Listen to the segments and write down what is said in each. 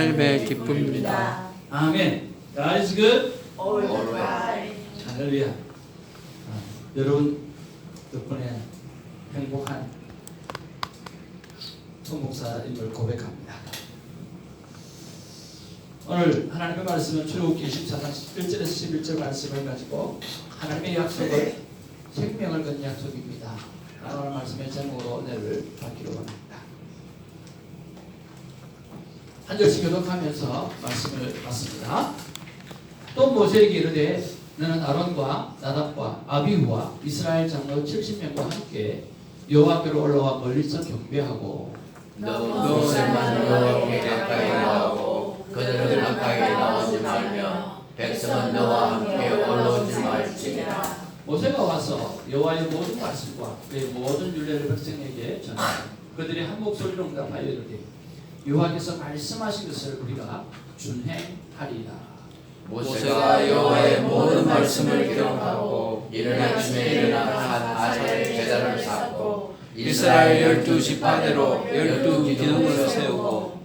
삶의 기쁨입니다. 아멘. God is good. Always. 할렐루야. 여러분 덕분에 행복한 송 목사님을 고백합니다. 오늘 하나님의 말씀은 출애굽기 24장 1절에서 11절 말씀을 가지고 하나님의 약속은 생명을 건 약속입니다. 오늘 말씀의 제목으로 은혜를 받기로 합니다. 한 절씩 교독하면서 말씀을 받습니다. 또 모세에게 이르되 너는 아론과 나답과 아비후와 이스라엘 장로 70명과 함께 여호와께로 올라와 멀리서 경배하고 너만 여호와께 가까이 나오고 그들은 가까이 나오지 말며 백성은 너와 함께 올라오지 말지니라. 모세가 와서 여호와의 모든 말씀과 그의 모든 율례를 백성에게 전하고 그들이 한 목소리로 응답하여 이르되 여호와께서 말씀하신 것을 우리가 준행하리이다. 모세가 여호와의 모든 말씀을 기록하고 이른 아침에 일어나 한 아사의 제단을 쌓고 이스라엘 12지파대로 12기둥을 세우고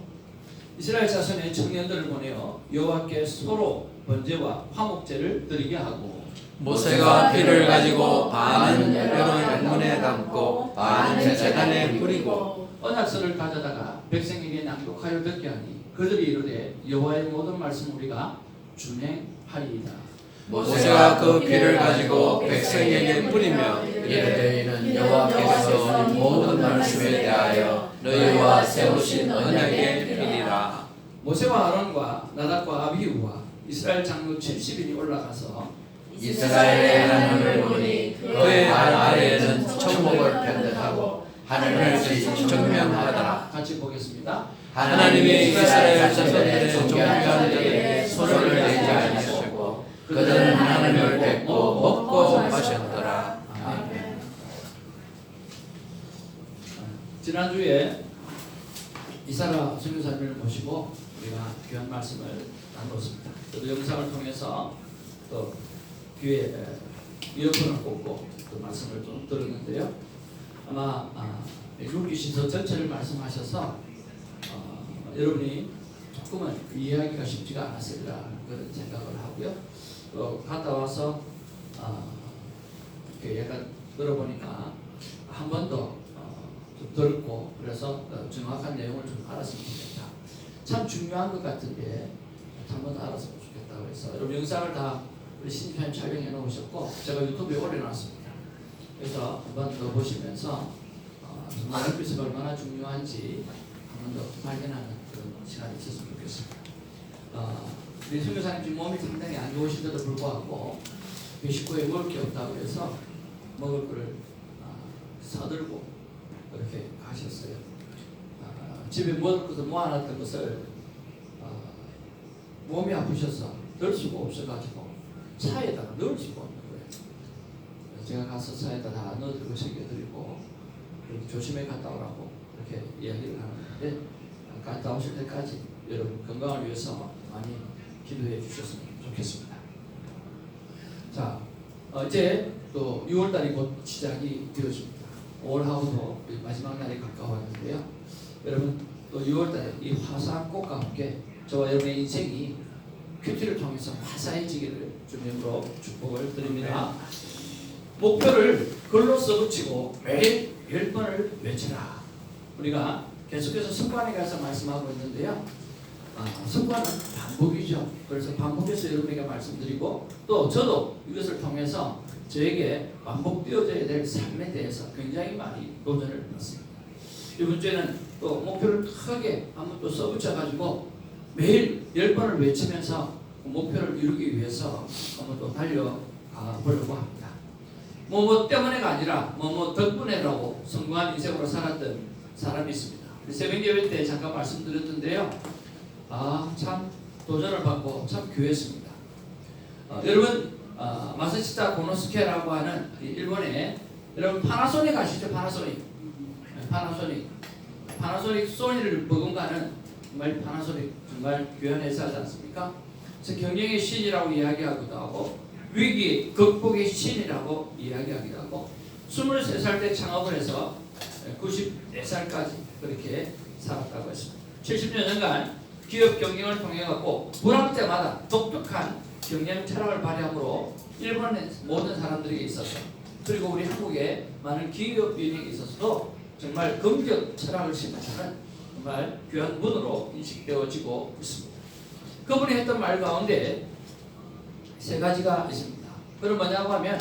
이스라엘 자손의 청년들을 보내어 여호와께 서로 번제와 화목제를 드리게 하고 모세가 피를 가지고 반은 여러 양문에 담고 반은 제단에 뿌리고 언약서를 가져다가 백성에게 낭독하여 듣게 하니 그들이 이르되 여호와의 모든 말씀 우리가 준행하리이다. 모세가 그 피를 가지고 백성에게 뿌리며 이르되 이는 여호와께서 모든 말씀에 대하여 너희와 세우신 언약의 피리라. 모세와 아론과 나답과 아비후와 이스라엘 장로 70인이 올라가서 이스라엘의 하나님을 보니 그의 발 아래에는 천목을 편듯하고 하늘을 정명하더라. 같이 보겠습니다. 하나님이 이스라엘 자손들의 존귀한 자들에게 손을 내지 아니하시고 그들은 하나님을 뵙고 먹고 마셨더라. 아멘. 지난주에 이사라 선교사님을 모시고 우리가 귀한 말씀을 나누었습니다. 또 영상을 통해서 또 귀에 이어폰을 꽂고 또 말씀을 좀 들었는데요. 아마 룩기시서 전체를 말씀하셔서 여러분이 조금은 이해하기가 쉽지가 않았을까 그런 생각을 하고요. 또 갔다 와서 이렇게 약간 들어보니까 한 번 더 좀 들었고 그래서 정확한 내용을 좀 알았으면 좋겠다. 참 중요한 것 같은데 한 번 더 알았으면 좋겠다 그래서 여러분 영상을 다 우리 신편에 촬영해 놓으셨고 제가 유튜브에 올려놨습니다. 그래서 한 번 더 보시면서 정말 햇빛이 얼마나 중요한지 한 번 더 발견하는 그런 시간이 있었으면 좋겠습니다. 우리 선교사님 지금 몸이 상당히 안 좋으신데도 불구하고 식구에 먹을 게 없다고 해서 먹을 거를 사들고 그렇게 가셨어요. 집에 먹을 것을 모아놨던 것을 몸이 아프셔서 넣을 수가 없어가지고 차에다가 넣을 수가 없는 거예요. 제가 가서 차에다 다 넣어드리고 챙겨드리고 조심히 갔다 오라고 그렇게 이야기를 하는데 갔다 오실 때까지 여러분 건강을 위해서 많이 기도해 주셨으면 좋겠습니다. 자, 이제 또 6월달이 곧 시작이 되어집니다. 5월하고도 마지막 날이 가까웠는데요. 여러분 또 6월달에 이 화사한 꽃과 함께 저와 여러분의 인생이 큐티를 통해서 화사해지기를 주님으로 축복을 드립니다. 목표를 글로 써붙이고 매일 10번을 외치라. 우리가 계속해서 습관에 가서 말씀하고 있는데요. 습관은 반복이죠. 그래서 반복해서 여러분에게 말씀드리고 또 저도 이것을 통해서 저에게 반복되어져야 될 삶에 대해서 굉장히 많이 도전을 받습니다. 이번 주에는 또 목표를 크게 한번 또 써붙여가지고 매일 10번을 외치면서 그 목표를 이루기 위해서 한번 또 달려가 보려고 합니다. 뭐 때문에가 아니라 뭐 덕분에라고 성공한 인생으로 살았던 사람이 있습니다. 새벽 예배 때 잠깐 말씀드렸던데요. 참 도전을 받고 참 귀했습니다. 여러분 마사시타 고노스케라고 하는 일본에 여러분 파나소닉 아시죠? 파나소닉 소니를 버금가는 정말 파나소닉 정말 귀한 회사지 않습니까? 그래서 경영의 신이라고 이야기하기도 하고 위기 극복의 신이라고 이야기하기도 하고 23살 때 창업을 해서 94살까지 그렇게 살았다고 했습니다. 70년간 기업 경영을 통해 갖고 불황 때마다 독특한 경영 철학을 발휘함으로 일본의 모든 사람들에게 있어서 그리고 우리 한국의 많은 기업 인력에 있어서도 정말 긍정 철학을 심어주는 정말 귀한 분으로 인식되어지고 있습니다. 그분이 했던 말 가운데 세 가지가 있습니다. 그건 뭐냐고 하면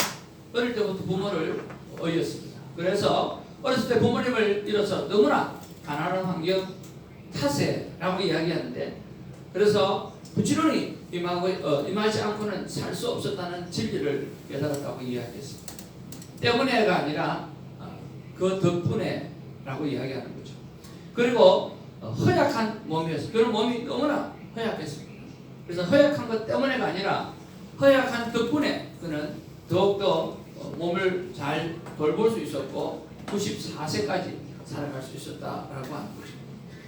어릴 때부터 부모를 어겼습니다. 그래서 어렸을 때 부모님을 잃어서 너무나 가난한 환경 탓에라고 이야기하는데 그래서 부지런히 임하지 않고는 살 수 없었다는 진리를 깨달았다고 이야기했습니다. 때문에가 아니라 그 덕분에라고 이야기하는 거죠. 그리고 허약한 몸이었어요. 그런 몸이 너무나 허약했습니다. 그래서 허약한 것 때문에가 아니라 허약한 덕분에 그는 더욱더 몸을 잘 돌볼 수 있었고 94세까지 살아갈 수 있었다라고 하는 거죠.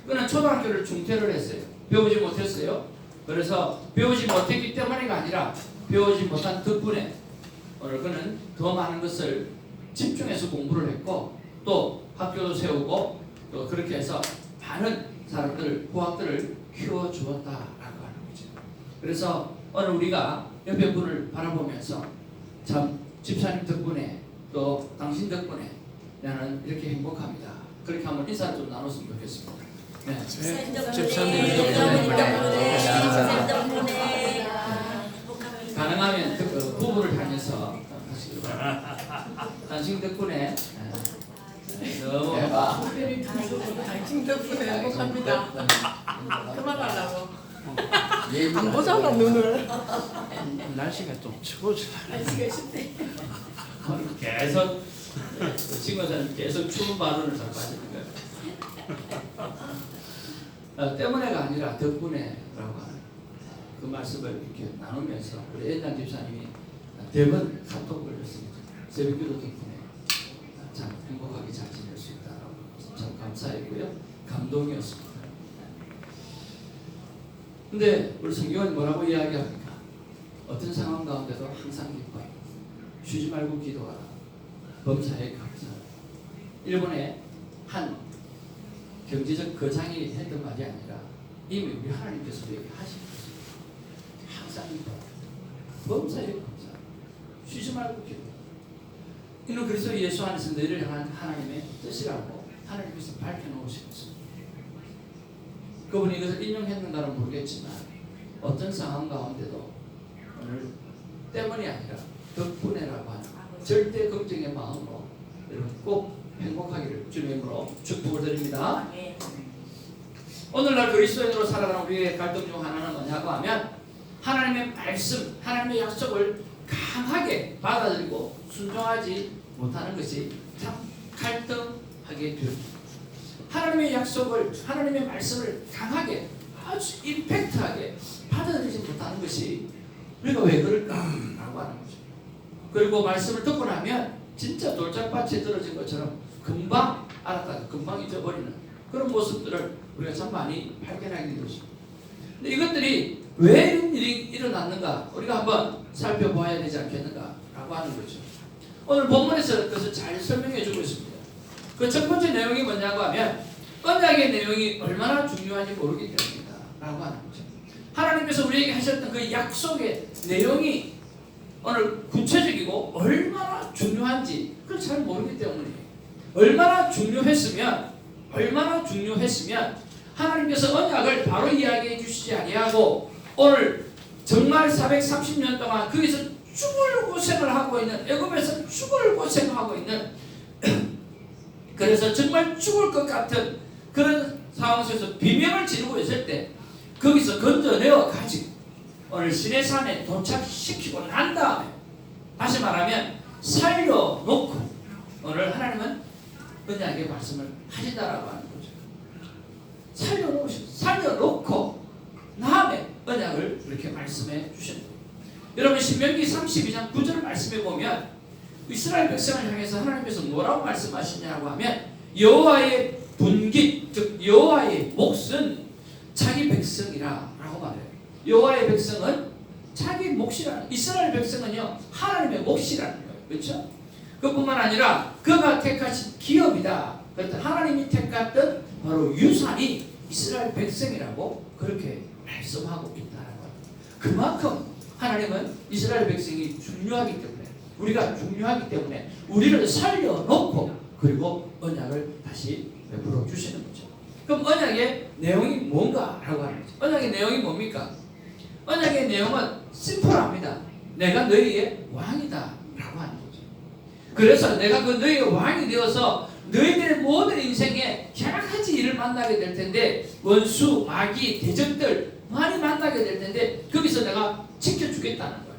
그는 초등학교를 중퇴를 했어요. 배우지 못했어요. 그래서 배우지 못했기 때문에가 아니라 배우지 못한 덕분에 오늘 그는 더 많은 것을 집중해서 공부를 했고 또 학교도 세우고 또 그렇게 해서 많은 사람들, 후학들을 키워주었다라고 하는 거죠. 그래서 오늘 우리가 옆에 분을 바라보면서 참 집사님 덕분에 또 당신 덕분에 나는 이렇게 행복합니다. 그렇게 한번 인사를 좀 나눴으면 좋겠습니다. 네. 집사님 덕분에 가능하면 부부를 다녀서 하시기 바랍니다. 당신 덕분에 너무 당신 덕분에 행복합니다. 그만하려고. 안 보잖아 눈을. 날씨가 좀 추워져. 날씨가 춥대. 계속 친구들은 계속 추운 발언을 자꾸 하시는 거예요. 때문에가 아니라 덕분에라고 하는 그 말씀을 이렇게 나누면서 우리 엔장 집사님이 대번 카톡 걸렸습니다. 새벽기도 덕분에 참 행복하게 잘 지낼 수 있다라고 참 감사했고요. 감동이었습니다. 근데 우리 성경은 뭐라고 이야기합니까? 어떤 상황 가운데도 항상 기뻐요. 쉬지 말고 기도하라. 범사에 감사하라. 일본의 한 경제적 거장이 했던 말이 아니라 이미 우리 하나님께서 얘기하신 것입니다. 항상 기뻐라. 범사에 감사하라. 쉬지 말고 기도하라. 이는 그리스도 예수 안에서 너희를 향한 하나님의 뜻이라고 하나님께서 밝혀놓으셨습니다. 그분이 이것을 인용했는가는 모르겠지만 어떤 상황 가운데도 오늘 때문이 아니라 덕분에라고 하는 절대 긍정의 마음으로 여러분 꼭 행복하기를 주님으로 축복을 드립니다. 오늘날 그리스도인으로 살아가는 우리의 갈등 중 하나는 뭐냐고 하면 하나님의 말씀, 하나님의 약속을 강하게 받아들이고 순종하지 못하는 것이 참 갈등하게 됩니다. 하나님의 약속을, 하나님의 말씀을 강하게 아주 임팩트하게 받아들이지 못하는 것이 우리가 왜 그럴까라고 하는 거죠. 그리고 말씀을 듣고 나면 진짜 돌짝밭에 떨어진 것처럼 금방 알았다가 금방 잊어버리는 그런 모습들을 우리가 참 많이 발견하게 되죠. 근데 이것들이 왜 이런 일이 일어났는가 우리가 한번 살펴봐야 되지 않겠는가라고 하는 거죠. 오늘 본문에서 그것을 잘 설명해 주고 있습니다. 그 첫 번째 내용이 뭐냐고 하면 언약의 내용이 얼마나 중요한지 모르기 때문이다 라고 하는 거죠. 하나님께서 우리에게 하셨던 그 약속의 내용이 오늘 구체적이고 얼마나 중요한지 그걸 잘 모르기 때문이에요. 얼마나 중요했으면 하나님께서 언약을 바로 이야기해 주시지 아니하고 오늘 정말 430년 동안 거기서 죽을 고생을 하고 있는 애굽에서 죽을 고생하고 있는 그래서 정말 죽을 것 같은 그런 상황 속에서 비명을 지르고 있을 때 거기서 건져내어 가지고 오늘 시내산에 도착시키고 난 다음에 다시 말하면 살려놓고 오늘 하나님은 언약의 말씀을 하신다라고 하는 거죠. 살려놓고 다음에 언약을 이렇게 말씀해 주신 거예요. 여러분 신명기 32장 9절 말씀해 보면 이스라엘 백성을 향해서 하나님께서 뭐라고 말씀하시냐고 하면 여호와의 분깃 즉 여호와의 몫은 자기 백성이라 라고 말해요. 여호와의 백성은 자기 몫이라는 이스라엘 백성은요 하나님의 몫이라는 거예요. 그렇죠? 그뿐만 아니라 그가 택하신 기업이다. 그렇다 하나님이 택했던 바로 유산이 이스라엘 백성이라고 그렇게 말씀하고 있다는 거예요. 그만큼 하나님은 이스라엘 백성이 중요하기 때문에, 우리가 중요하기 때문에 우리를 살려놓고 그리고 언약을 다시 베풀어 주시는 거죠. 그럼 언약의 내용이 뭔가라고 하는 거죠. 언약의 내용이 뭡니까? 언약의 내용은 심플합니다. 내가 너희의 왕이다 라고 하는 거죠. 그래서 내가 그 너희의 왕이 되어서 너희들의 모든 인생에 여러 가지 일을 만나게 될 텐데, 원수, 마귀, 대적들 많이 만나게 될 텐데 거기서 내가 지켜주겠다는 거예요.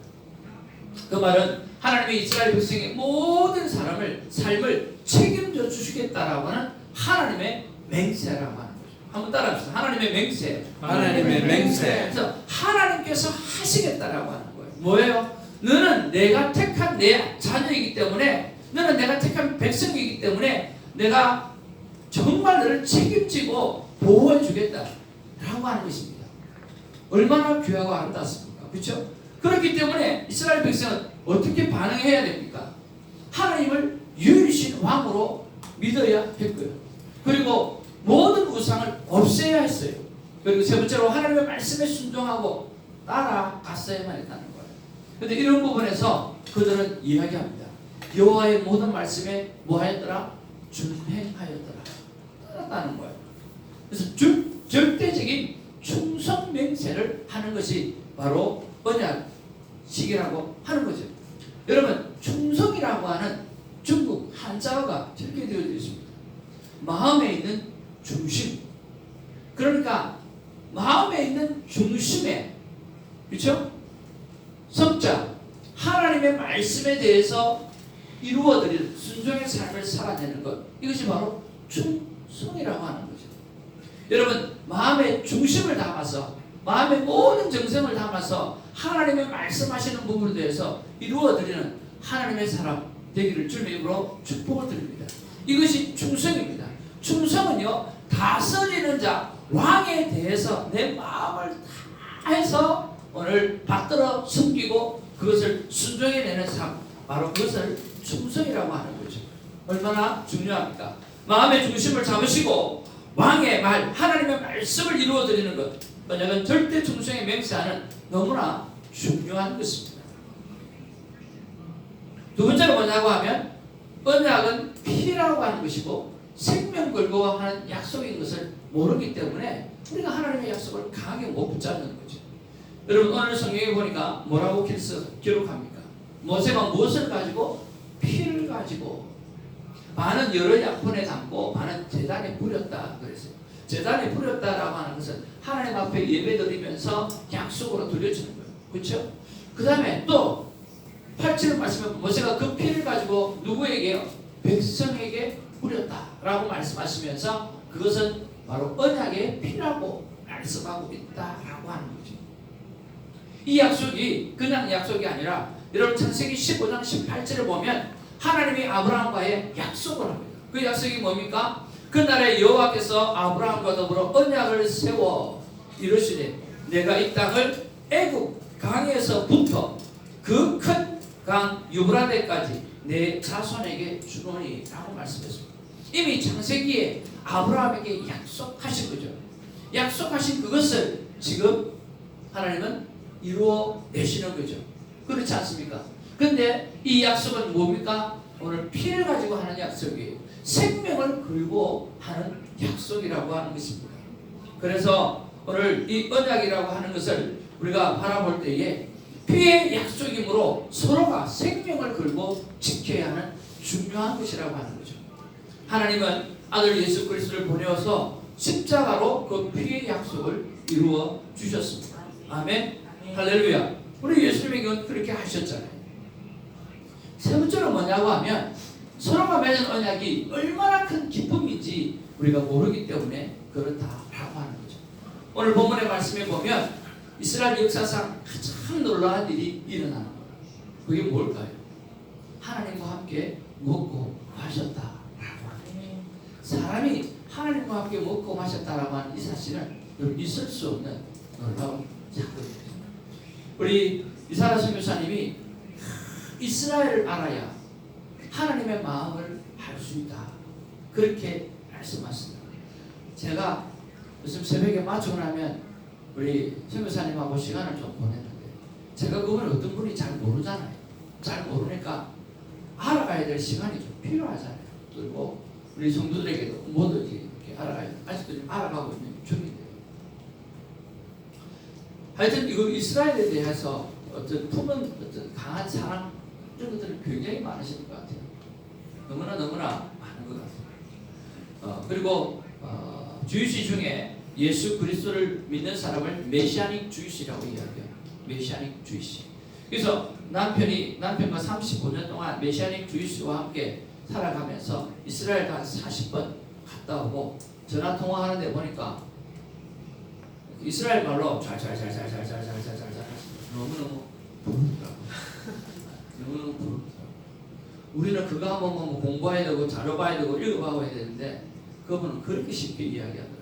그 말은 하나님이 이스라엘 백성의 모든 삶을 책임져 주시겠다라고 하는 하나님의 맹세라고 하는 거죠. 한번 따라합시다. 하나님의 맹세. 하나님의 맹세. 그래서 하나님께서 하시겠다라고 하는 거예요. 뭐예요? 너는 내가 택한 내 자녀이기 때문에, 너는 내가 택한 백성이기 때문에 내가 정말 너를 책임지고 보호해 주겠다라고 하는 것입니다. 얼마나 귀하고 아름답습니까? 그렇죠? 그렇기 때문에 이스라엘 백성은 어떻게 반응해야 됩니까? 하나님을 유일신 왕으로 믿어야 했고요. 그리고 모든 우상을 없애야 했어요. 그리고 세 번째로 하나님의 말씀에 순종하고 따라갔어야만 했다는 거예요. 그런데 이런 부분에서 그들은 이야기합니다. 여호와의 모든 말씀에 뭐하였더라? 준행하였더라. 따랐다는 거예요. 그래서 절대적인 충성 맹세를 하는 것이 바로 언약식이라고 하는 거죠. 여러분, 충성이라고 하는 중국 한자어가 이렇게 되어 있습니다. 마음에 있는 중심. 그러니까 마음에 있는 중심에, 그렇죠? 성자, 하나님의 말씀에 대해서 이루어드릴 순종의 삶을 살아내는 것, 이것이 바로 충성이라고 하는 거죠. 여러분, 마음의 중심을 담아서, 마음의 모든 정성을 담아서 하나님의 말씀하시는 부분에 대해서 이루어드리는 하나님의 사람 되기를 주님의 이름으로 축복을 드립니다. 이것이 충성입니다. 충성은요, 다스리는 자, 왕에 대해서 내 마음을 다해서 오늘 받들어 숨기고 그것을 순종해내는 삶, 바로 그것을 충성이라고 하는 거죠. 얼마나 중요합니까? 마음의 중심을 잡으시고 왕의 말, 하나님의 말씀을 이루어드리는 것, 언약은 절대 충성에 맹세하는 너무나 중요한 것입니다. 두 번째로 뭐냐고 하면, 언약은 피라고 하는 것이고 생명 걸고 하는 약속인 것을 모르기 때문에 우리가 하나님의 약속을 강하게 못 붙잡는 거죠. 여러분, 오늘 성경에 보니까 뭐라고 기록합니까? 모세가 무엇을 가지고? 피를 가지고 많은 여러 약분에 담고 많은 제단에 뿌렸다 그랬어요. 제단에 뿌렸다라고 하는 것은 하나님 앞에 예배드리면서 약속으로 드려주는 거예요. 그렇죠? 그 다음에 또 8절 말씀에 모세가 그 피를 가지고 누구에게요? 백성에게 뿌렸다라고 말씀하시면서 그것은 바로 언약의 피라고 말씀하고 있다라고 하는 거죠. 이 약속이 그냥 약속이 아니라, 여러분 창세기 15장 18절을 보면 하나님이 아브라함과의 약속을 합니다. 그 약속이 뭡니까? 그날에 여호와께서 아브라함과 더불어 언약을 세워 이르시되 내가 이 땅을 애굽 강에서부터 그 큰 강 유브라데까지 내 자손에게 주노니 라고 말씀했습니다. 이미 창세기에 아브라함에게 약속하신 거죠. 약속하신 그것을 지금 하나님은 이루어 내시는 거죠. 그렇지 않습니까? 근데 이 약속은 뭡니까? 오늘 피를 가지고 하는 약속이에요. 생명을 걸고 하는 약속이라고 하는 것입니다. 그래서 오늘 이 언약이라고 하는 것을 우리가 바라볼 때에 피의 약속이므로 서로가 생명을 걸고 지켜야 하는 중요한 것이라고 하는 거죠. 하나님은 아들 예수 그리스도를 보내어서 십자가로 그 피의 약속을 이루어 주셨습니다. 아멘. 할렐루야. 우리 예수님이 그렇게 하셨잖아요. 세 번째로 뭐냐고 하면, 서로가 맺은 언약이 얼마나 큰 기쁨인지 우리가 모르기 때문에 그렇다라고 하는 거죠. 오늘 본문의 말씀에 보면 이스라엘 역사상 가장 놀라운 일이 일어나는 거예요. 그게 뭘까요? 하나님과 함께 먹고 마셨다라고 하는 거예요. 사람이 하나님과 함께 먹고 마셨다라고 하는 이 사실은 있을 수 없는 놀라운 사건입니다. 우리 이사라 선교사님이 이스라엘을 알아야 하나님의 마음을 알 수 있다, 그렇게 말씀하셨습니다. 제가 요즘 새벽에 마주고 나면 우리 선교사님하고 시간을 좀 보냈는데 제가 그분이 어떤 분이 잘 모르잖아요. 잘 모르니까 알아가야 될 시간이 좀 필요하잖아요. 그리고 우리 성도들에게도 뭐든지 이렇게 알아가야 돼. 아직도 좀 알아가고 있는 중인데요. 하여튼 이거 이스라엘에 대해서 어떤 품은 어떤 강한 사랑 이런 것들은 굉장히 많으신 것 같아요. 너무나 많은 것 같아요. 그리고 주이시 중에 예수 그리스도를 믿는 사람을 메시아닉 주이시라고 이야기해요. 메시아닉 주이시. 그래서 남편과 35년 동안 메시아닉 주이시와 함께 살아가면서 이스라엘 한 40번 갔다 오고 전화 통화하는데 보니까 이스라엘 말로 너무너무 부르더라고. 너무너무 부르더라고. 우리는 그거 하면 뭐 공부해야 되고 자료 봐야 되고 읽어봐야 되는데 그분은 그렇게 쉽게 이야기하더라고.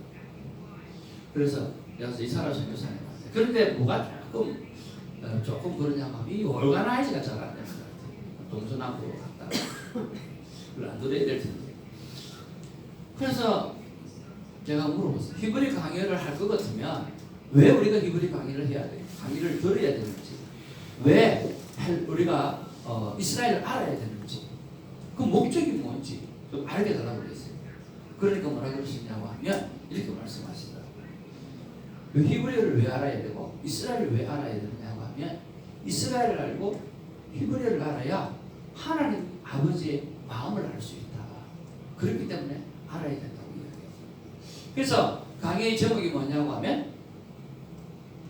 그래서 내가 이 사람 선교사님한테 그런데 뭐가 조금 그러냐면 이 올가나이즈가 잘 안 되는 것 같아요. 동서남북으로 갔다가 그걸 안 들어야 될 텐데. 그래서 제가 물어봤어요. 히브리 강의를 할 것 같으면 왜 우리가 히브리 강의를 해야 돼? 강의를 들어야 되는지, 왜 우리가 이스라엘을 알아야 되는지, 그 목적이 뭔지 좀 알게 달라고 그랬어요. 그러니까 뭐라 그러시냐고 하면 이렇게 말씀하시더라고요. 그 히브리어를 왜 알아야 되고 이스라엘을 왜 알아야 되느냐고 하면 이스라엘을 알고 히브리어를 알아야 하나님 아버지의 마음을 알 수 있다. 그렇기 때문에 알아야 된다고 이야기해요. 그래서 강의의 제목이 뭐냐고 하면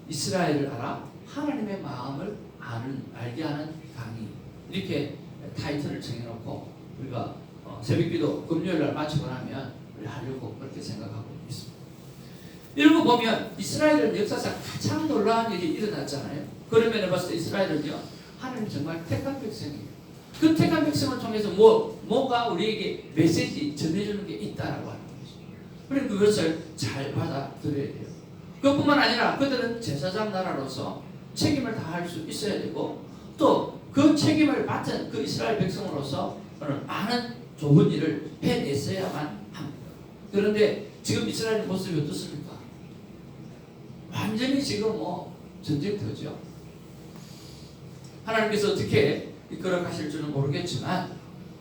이스라엘을 알아 하나님의 마음을 알게 하는 강의, 이렇게 타이틀을 정해놓고 우리가 새벽기도 금요일날 마치고 나면 우리 하려고 그렇게 생각하고 있습니다. 이런 거 보면 이스라엘은 역사상 가장 놀라운 일이 일어났잖아요. 그런 면에 봤을 때 이스라엘은요, 하나님 정말 택한 백성이에요. 그 택한 백성을 통해서 뭔가 우리에게 메시지 전해주는 게 있다라고 하는 거죠. 그리고 그것을 잘 받아들여야 돼요. 그뿐만 아니라 그들은 제사장 나라로서 책임을 다할 수 있어야 되고, 또 그 책임을 맡은 그 이스라엘 백성으로서 많은 좋은 일을 해냈어야만 합니다. 그런데 지금 이스라엘 모습이 어떻습니까? 완전히 지금 전쟁터죠. 하나님께서 어떻게 이끌어 가실 줄은 모르겠지만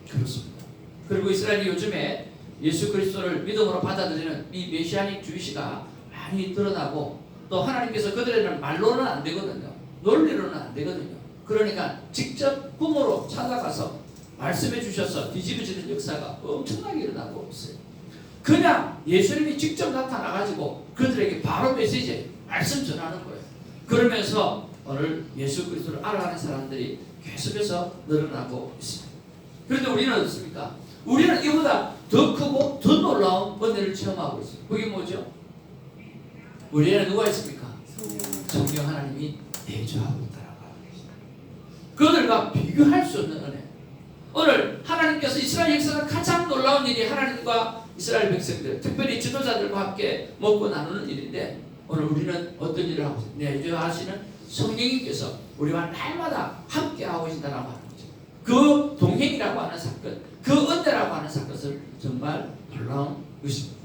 그렇습니다. 그리고 이스라엘이 요즘에 예수 그리스도를 믿음으로 받아들이는 이 메시아닉 주의시가 많이 드러나고, 또 하나님께서 그들에는 말로는 안 되거든요. 논리로는 안 되거든요. 그러니까 직접 꿈으로 찾아가서 말씀해 주셔서 뒤집어지는 역사가 엄청나게 일어나고 있어요. 그냥 예수님이 직접 나타나가지고 그들에게 바로 메시지, 말씀 전하는 거예요. 그러면서 오늘 예수 그리스도를 알아가는 사람들이 계속해서 늘어나고 있습니다. 그런데 우리는 어떻습니까? 우리는 이보다 더 크고 더 놀라운 은혜를 체험하고 있어요. 그게 뭐죠? 우리에는 누가 있습니까? 성령 하나님이 내주하고 있다라고 하는 것입니다. 그들과 비교할 수 없는 은혜. 오늘 하나님께서 이스라엘 역사가 가장 놀라운 일이 하나님과 이스라엘 백성들, 특별히 지도자들과 함께 먹고 나누는 일인데, 오늘 우리는 어떤 일을 하고 있어요? 내주하시는 성령님께서 우리와 날마다 함께하고 계신다라고 하는 거죠. 그 동행이라고 하는 사건, 그 은혜라고 하는 사건은 정말 놀라운 것입니다.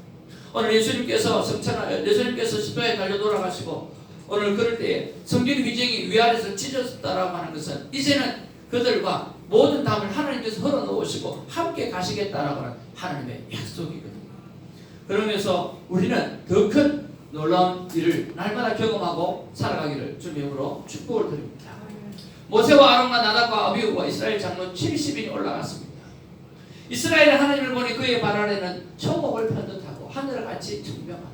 오늘 예수님께서 십자가에 달려 돌아가시고, 오늘 그럴 때에 성전 휘쟁이 위아래서 찢어졌다라고 하는 것은 이제는 그들과 모든 담을 하나님께서 흘러놓으시고 함께 가시겠다라고 하는 하나님의 약속이거든요. 그러면서 우리는 더 큰 놀라운 일을 날마다 경험하고 살아가기를 주님으로 축복을 드립니다. 모세와 아론과 나답과 아비후와 이스라엘 장로 70인이 올라갔습니다. 이스라엘 하나님을 보니 그의 발 아래는 천국을 편듯하고 하늘을 같이 증명하더라.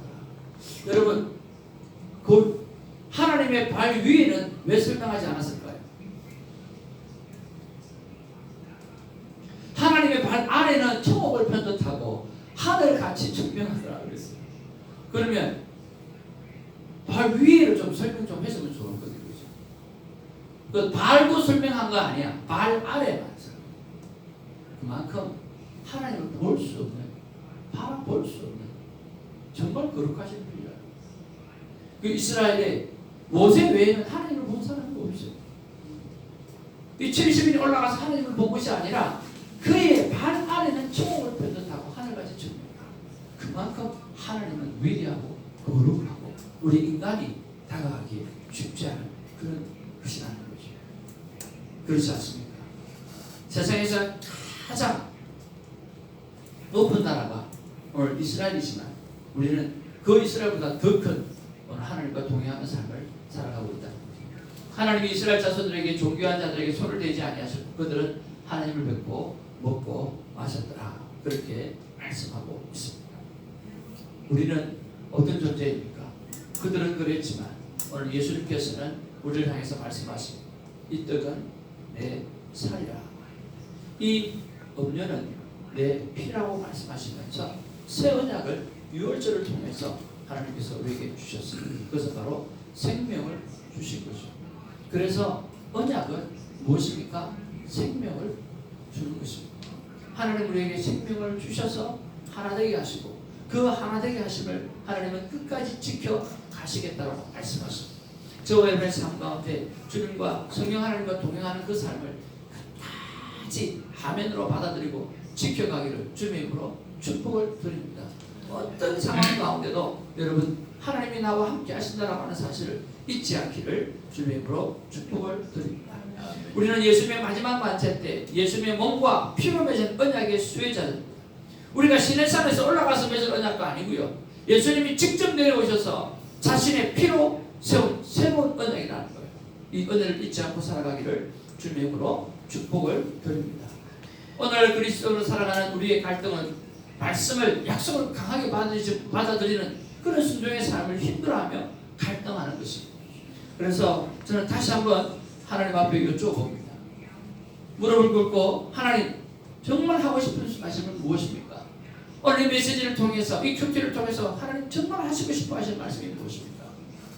여러분, 그 하나님의 발 위에는 왜 설명하지 않았을까요? 하나님의 발 아래는 천국을 편듯하고 하늘을 같이 증명하더라 그랬어요. 그러면 발 위에를 좀 설명 좀 했으면 좋을 거거든요. 그 발도 설명한 거 아니야. 발 아래만 설명. 그만큼 하나님을 볼 수 없는, 바라볼 수 없는 정말 거룩하신 분이라. 그 이스라엘에 모세 외에는 하나님을 본 사람이 없어요. 이 70인이 올라가서 하나님을 본 것이 아니라 그의 발 아래는 천국을 편듯하고 하늘같이 증명하다. 그만큼 하나님은 위대하고 거룩하고 우리 인간이 다가가기 쉽지 않은 그런 것이라는 거죠. 그렇지 않습니까? 세상에서 가장 높은 나라가 오늘 이스라엘이지만 우리는 그 이스라엘보다 더 큰 오늘 하나님과 동행하는 삶을 살아가고 있다는 거죠. 하나님이 이스라엘 자손들에게 종교한 자들에게 손을 대지 아니하셨고 그들은 하나님을 뵙고 먹고 마셨더라. 그렇게 말씀하고 있습니다. 우리는 어떤 존재입니까? 그들은 그랬지만 오늘 예수님께서는 우리를 향해서 말씀하십니다. 이 떡은 내 살이라. 이 음료는 내 피라고 말씀하시면서 새 언약을 유월절을 통해서 하나님께서 우리에게 주셨습니다. 그것은 바로 생명을 주신 거죠. 그래서 언약은 무엇입니까? 생명을 주는 것입니다. 하나님 우리에게 생명을 주셔서 하나 되게 하시고 그 하나 되게 하심을 하나님은 끝까지 지켜 가시겠다고 말씀하십니다. 저와 여러분의 삶 가운데 주님과 성령 하나님과 동행하는 그 삶을 끝까지 아멘으로 받아들이고 지켜가기를 주님의 이름으로 축복을 드립니다. 어떤 상황 가운데도 여러분 하나님이 나와 함께 하신다라고 하는 사실을 잊지 않기를 주님의 이름으로 축복을 드립니다. 우리는 예수님의 마지막 만세 때 예수님의 몸과 피로 맺은 언약의 수혜자들, 우리가 시내산에서 올라가서 맺은 언약도 아니고요, 예수님이 직접 내려오셔서 자신의 피로 세운 새로운 언약이라는 거예요. 이 은혜를 잊지 않고 살아가기를 주님의 이름으로 축복을 드립니다. 오늘 그리스도로 살아가는 우리의 갈등은 말씀을 약속을 강하게 받아들이는 그런 순종의 삶을 힘들어하며 갈등하는 것입니다. 그래서 저는 다시 한번 하나님 앞에 여쭤봅니다. 무릎을 꿇고 하나님 정말 하고 싶은 말씀은 무엇입니까? 오늘 이 메시지를 통해서 이 큐티를 통해서 하나님 정말 하시고 싶어 하시는 말씀이 무엇입니까?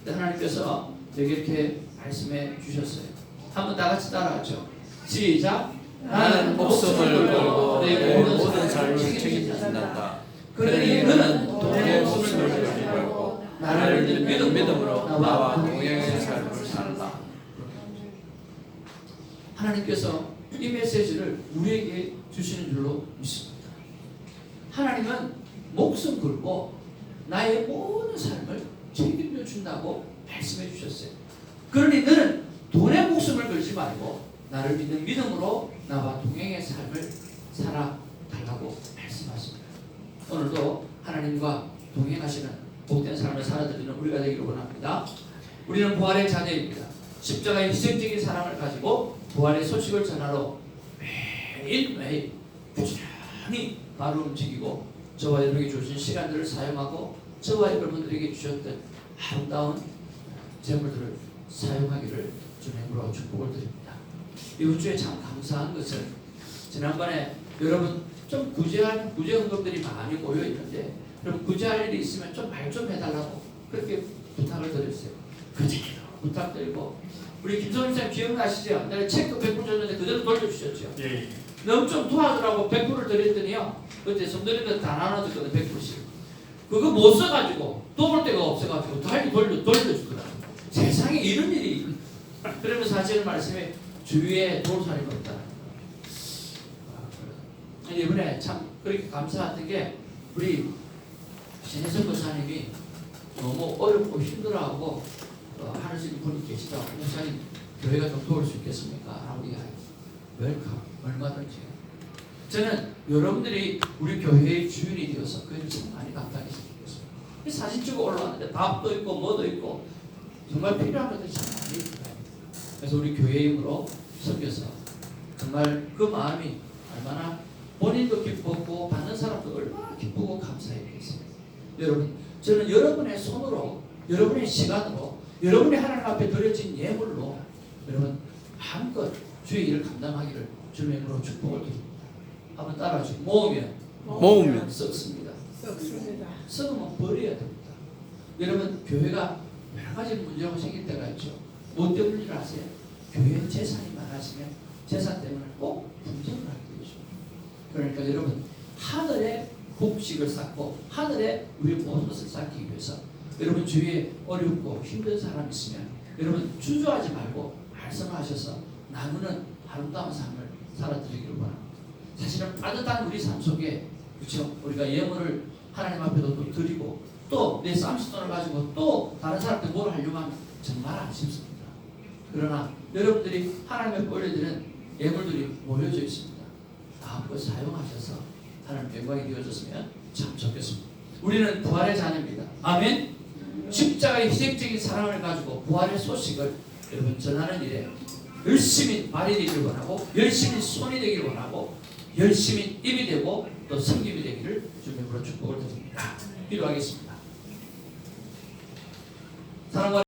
하나님께서 여기 이렇게 말씀해 주셨어요. 한번 다 같이 따라하죠. 시작. 나는 목숨을 걸고 내 모든 삶을 책임진다. 그러니 너는 동의 목숨을 걸고 나를 믿음으로 나와 동행의 삶을 살라. 하나님께서 이 메시지를 우리에게 주시는 줄로 믿습니다. 하나님은 목숨 걸고 나의 모든 삶을 책임져 준다고 말씀해 주셨어요. 그러니 너는 돈의 목숨을 걸지 말고 나를 믿는 믿음으로 나와 동행의 삶을 살아달라고 말씀하십니다. 오늘도 하나님과 동행하시는 복된 삶을 살아드리는 우리가 되기를 원합니다. 우리는 부활의 자녀입니다. 십자가의 희생적인 사랑을 가지고 부활의 소식을 전하러 매일매일 부지런히 바로 움직이고 저와 여러분에게 주신 시간들을 사용하고 저와 여러분들에게 주셨던 아름다운 재물들을 사용하기를 주님으로 축복을 드립니다. 이번 주에 참 감사한 것은 지난번에 여러분 좀 구제한 구제헌금들이 많이 모여 있는데 여러분 구제할 일이 있으면 좀 말 좀 해달라고 그렇게 부탁을 드렸어요. 그대로 부탁드리고 우리 김성민 쌤 기억나시죠? 내가 체크 100불 줬는데 그대로 돌려주셨죠? 예. 너무 좀 도와주라고 100불을 드렸더니요 그때 성도님들 다 나눠줬거든 100불씩. 그거 못 써가지고 도울 데가 없어가지고 다시 돌려주더라고요. 세상에 이런 일이 그러면서 하시는 말씀에 주위에 도울 사람이 없다. 이번에 참 그렇게 감사했던 게 우리 신혜선 목사님이 너무 어렵고 힘들어하고 하시는 분이 계시다고 목사님 교회가 좀 도울 수 있겠습니까? 라고 얘기해요. 웰컴 얼마든지. 저는 여러분들이 우리 교회의 주인이 되어서 그걸 참 많이 감당했으면 좋겠습니다. 사진 찍어 올라왔는데 밥도 있고 뭐도 있고 정말 필요한 것들이 참 많이 있어요. 그래서 우리 교회 힘으로 섬겨서 정말 그 마음이 얼마나 본인도 기쁘고 받는 사람도 얼마나 기쁘고 감사했겠어요. 여러분, 저는 여러분의 손으로, 여러분의 시간으로, 여러분의 하나님 앞에 드려진 예물로 여러분 마음껏 주의 일을 감당하기를 주님의 이름으로 축복을 드립니다. 한번 따라하시고 모으면 썩습니다. 썩으면 버려야 됩니다. 여러분 교회가 여러 가지 문제가 생길 때가 있죠. 뭐 때문인 줄 아세요? 교회 재산이 많아지면 재산 때문에 꼭 분쟁을 하게 되죠. 그러니까 여러분 하늘의 복식을 쌓고 하늘에 우리 모든 것을 쌓기 위해서 여러분 주위에 어렵고 힘든 사람 있으면 여러분 주저하지 말고 말씀하셔서 나누는 아름다운 삶을 살아드리기를 원합니다. 사실은 빠듯한 우리 삶 속에 그렇죠? 우리가 예물을 하나님 앞에도 또 드리고 또 내 쌈짓돈을 가지고 또 다른 사람한테 뭘 하려고 하면 정말 안 쉽습니다. 그러나 여러분들이 하나님의 올려드리는 예물들이 모여져 있습니다. 마음껏 사용하셔서 하나님 영광이 되어졌으면 참 좋겠습니다. 우리는 부활의 자녀입니다. 아멘. 십자가의 희생적인 사랑을 가지고 부활의 소식을 여러분 전하는 일에 열심히 발이 되기를 원하고 열심히 손이 되기를 원하고 열심히 입이 되고 또 섬김이 되기를 주님으로 축복을 드립니다. 기도하겠습니다. 사랑과